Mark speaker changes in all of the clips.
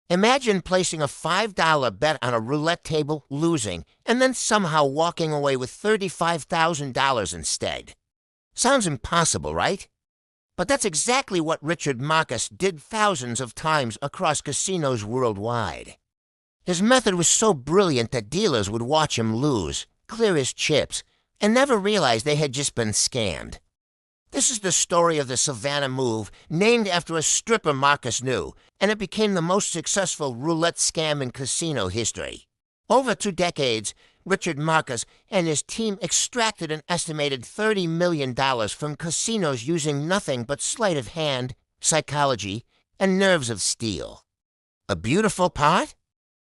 Speaker 1: Imagine placing a $5 bet on a roulette table, losing, and then somehow walking away with $35,000 instead. Sounds impossible, right? But that's exactly what Richard Marcus did thousands of times across casinos worldwide. His method was so brilliant that dealers would watch him lose, clear his chips, and never realize they had just been scammed. This is the story of the Savannah Move, named after a stripper Marcus knew, and it became the most successful roulette scam in casino history. Over 2 decades, Richard Marcus and his team extracted an estimated $30 million from casinos using nothing but sleight of hand, psychology, and nerves of steel. A beautiful part?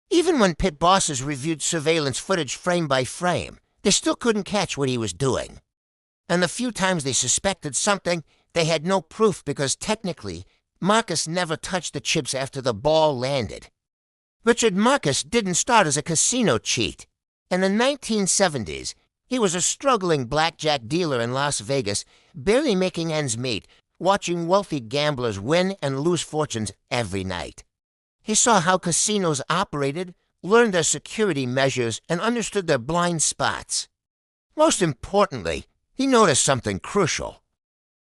Speaker 1: Even when pit bosses reviewed surveillance footage frame by frame, they still couldn't catch what he was doing. And the few times they suspected something, they had no proof because technically, Marcus never touched the chips after the ball landed. Richard Marcus didn't start as a casino cheat. In the 1970s, he was a struggling blackjack dealer in Las Vegas, barely making ends meet, watching wealthy gamblers win and lose fortunes every night. He saw how casinos operated, learned their security measures, and understood their blind spots. Most importantly, he noticed something crucial.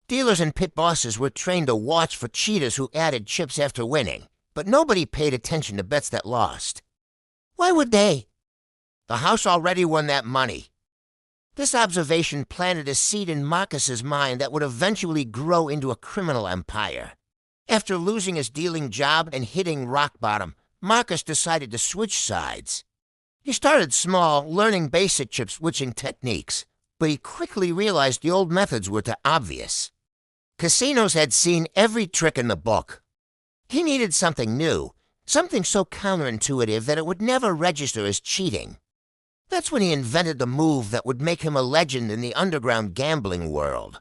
Speaker 1: Dealers and pit bosses were trained to watch for cheaters who added chips after winning, but nobody paid attention to bets that lost. Why would they? The house already won that money. This observation planted a seed in Marcus's mind that would eventually grow into a criminal empire. After losing his dealing job and hitting rock bottom, Marcus decided to switch sides. He started small, learning basic chip switching techniques, but he quickly realized the old methods were too obvious. Casinos had seen every trick in the book. He needed something new, something so counterintuitive that it would never register as cheating. That's when he invented the move that would make him a legend in the underground gambling world.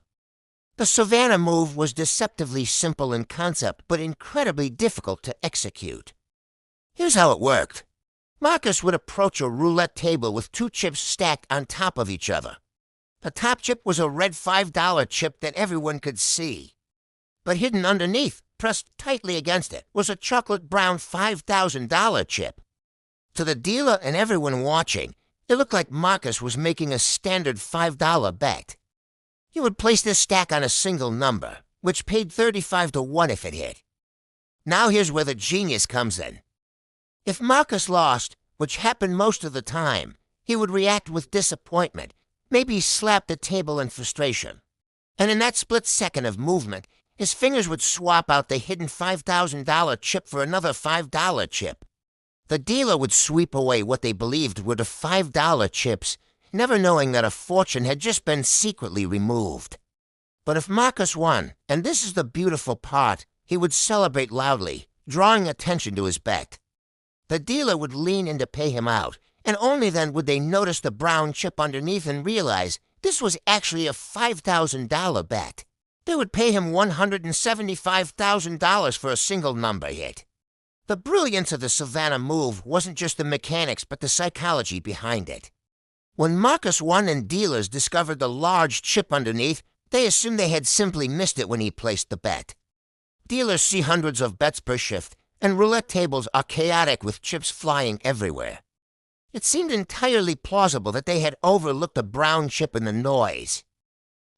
Speaker 1: The Savannah Move was deceptively simple in concept, but incredibly difficult to execute. Here's how it worked. Marcus would approach a roulette table with 2 chips stacked on top of each other. The top chip was a red $5 chip that everyone could see. But hidden underneath, pressed tightly against it, was a chocolate brown $5,000 chip. To the dealer and everyone watching, it looked like Marcus was making a standard $5 bet. He would place this stack on a single number, which paid 35 to 1 if it hit. Now here's where the genius comes in. If Marcus lost, which happened most of the time, he would react with disappointment, maybe slap the table in frustration. And in that split second of movement, his fingers would swap out the hidden $5,000 chip for another $5 chip. The dealer would sweep away what they believed were the $5 chips, never knowing that a fortune had just been secretly removed. But if Marcus won, and this is the beautiful part, he would celebrate loudly, drawing attention to his bet. The dealer would lean in to pay him out, and only then would they notice the brown chip underneath and realize this was actually a $5,000 bet. They would pay him $175,000 for a single number hit. The brilliance of the Savannah Move wasn't just the mechanics but the psychology behind it. When Marcus won and dealers discovered the large chip underneath, they assumed they had simply missed it when he placed the bet. Dealers see hundreds of bets per shift, and roulette tables are chaotic with chips flying everywhere. It seemed entirely plausible that they had overlooked the brown chip in the noise.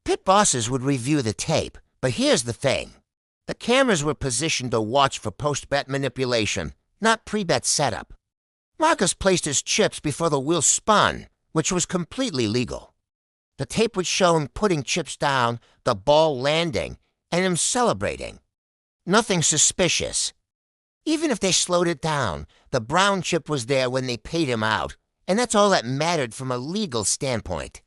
Speaker 1: Pit bosses would review the tape, but here's the thing. The cameras were positioned to watch for post-bet manipulation, not pre-bet setup. Marcus placed his chips before the wheel spun, which was completely legal. The tape would show him putting chips down, the ball landing, and him celebrating. Nothing suspicious. Even if they slowed it down, the brown chip was there when they paid him out, and that's all that mattered from a legal standpoint.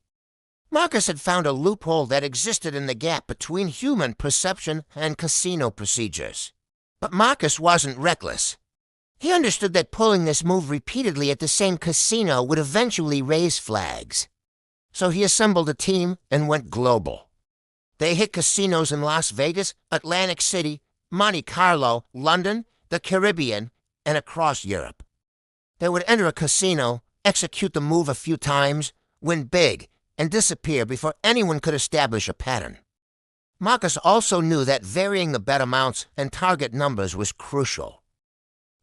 Speaker 1: Marcus had found a loophole that existed in the gap between human perception and casino procedures. But Marcus wasn't reckless. He understood that pulling this move repeatedly at the same casino would eventually raise flags. So he assembled a team and went global. They hit casinos in Las Vegas, Atlantic City, Monte Carlo, London, the Caribbean, and across Europe. They would enter a casino, execute the move a few times, win big, and disappear before anyone could establish a pattern. Marcus also knew that varying the bet amounts and target numbers was crucial.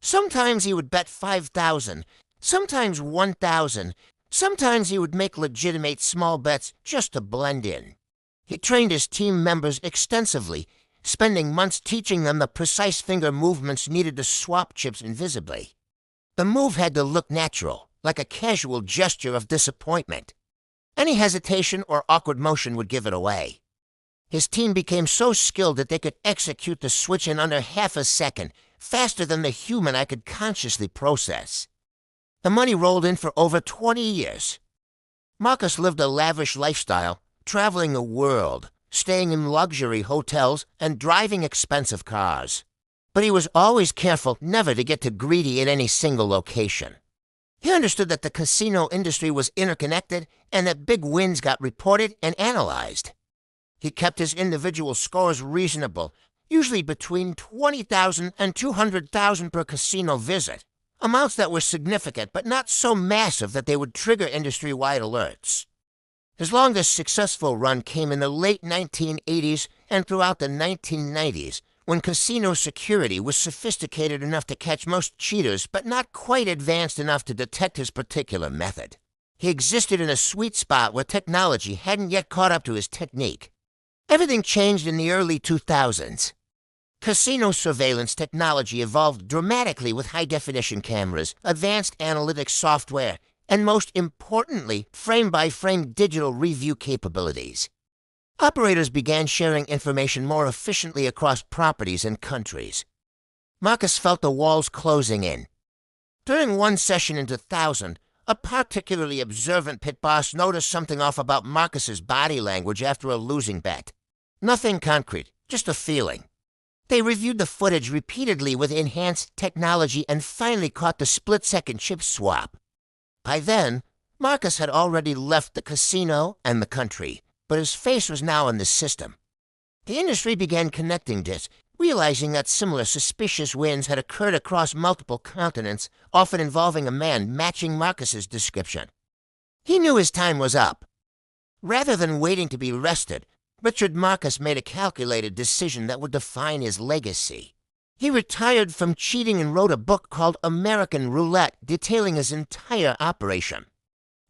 Speaker 1: Sometimes he would bet 5,000, sometimes 1,000, sometimes he would make legitimate small bets just to blend in. He trained his team members extensively, spending months teaching them the precise finger movements needed to swap chips invisibly. The move had to look natural, like a casual gesture of disappointment. Any hesitation or awkward motion would give it away. His team became so skilled that they could execute the switch in under half a second, faster than the human I could consciously process. The money rolled in for over 20 years. Marcus lived a lavish lifestyle, traveling the world, staying in luxury hotels, and driving expensive cars. But he was always careful never to get too greedy at any single location. He understood that the casino industry was interconnected and that big wins got reported and analyzed. He kept his individual scores reasonable, usually between 20,000 and 200,000 per casino visit, amounts that were significant but not so massive that they would trigger industry-wide alerts. His longest successful run came in the late 1980s and throughout the 1990s, when casino security was sophisticated enough to catch most cheaters but not quite advanced enough to detect his particular method. He existed in a sweet spot where technology hadn't yet caught up to his technique. Everything changed in the early 2000s. Casino surveillance technology evolved dramatically with high-definition cameras, advanced analytics software, and most importantly, frame-by-frame digital review capabilities. Operators began sharing information more efficiently across properties and countries. Marcus felt the walls closing in. During one session in 2000, a particularly observant pit boss noticed something off about Marcus's body language after a losing bet. Nothing concrete, just a feeling. They reviewed the footage repeatedly with enhanced technology and finally caught the split-second chip swap. By then, Marcus had already left the casino and the country, but his face was now in the system. The industry began connecting this, realizing that similar suspicious wins had occurred across multiple continents, often involving a man matching Marcus's description. He knew his time was up. Rather than waiting to be arrested, Richard Marcus made a calculated decision that would define his legacy. He retired from cheating and wrote a book called American Roulette, detailing his entire operation.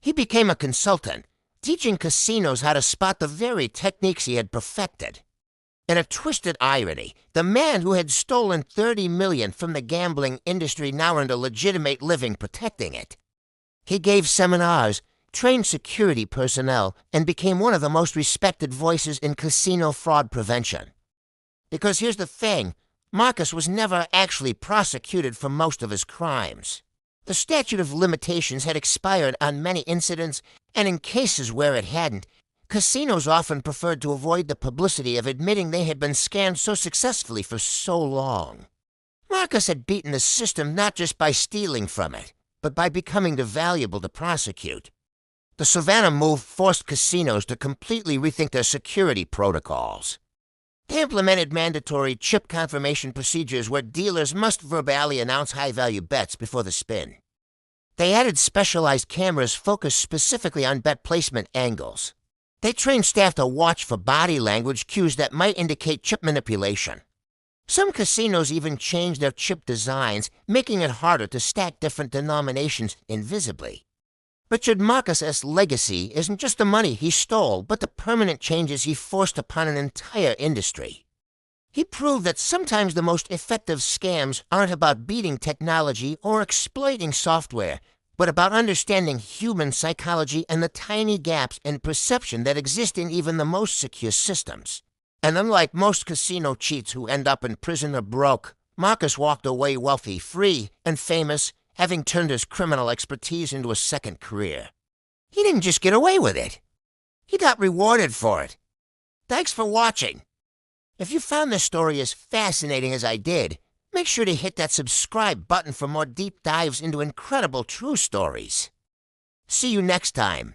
Speaker 1: He became a consultant, teaching casinos how to spot the very techniques he had perfected. In a twisted irony, the man who had stolen $30 million from the gambling industry now earned a legitimate living protecting it. He gave seminars, trained security personnel, and became one of the most respected voices in casino fraud prevention. Because here's the thing, Marcus was never actually prosecuted for most of his crimes. The statute of limitations had expired on many incidents, and in cases where it hadn't, casinos often preferred to avoid the publicity of admitting they had been scammed so successfully for so long. Marcus had beaten the system not just by stealing from it, but by becoming too valuable to prosecute. The Savannah Move forced casinos to completely rethink their security protocols. They implemented mandatory chip confirmation procedures where dealers must verbally announce high-value bets before the spin. They added specialized cameras focused specifically on bet placement angles. They trained staff to watch for body language cues that might indicate chip manipulation. Some casinos even changed their chip designs, making it harder to stack different denominations invisibly. Richard Marcus's legacy isn't just the money he stole, but the permanent changes he forced upon an entire industry. He proved that sometimes the most effective scams aren't about beating technology or exploiting software, but about understanding human psychology and the tiny gaps in perception that exist in even the most secure systems. And unlike most casino cheats who end up in prison or broke, Marcus walked away wealthy, free, and famous, having turned his criminal expertise into a second career. He didn't just get away with it. He got rewarded for it. Thanks for watching. If you found this story as fascinating as I did, make sure to hit that subscribe button for more deep dives into incredible true stories. See you next time.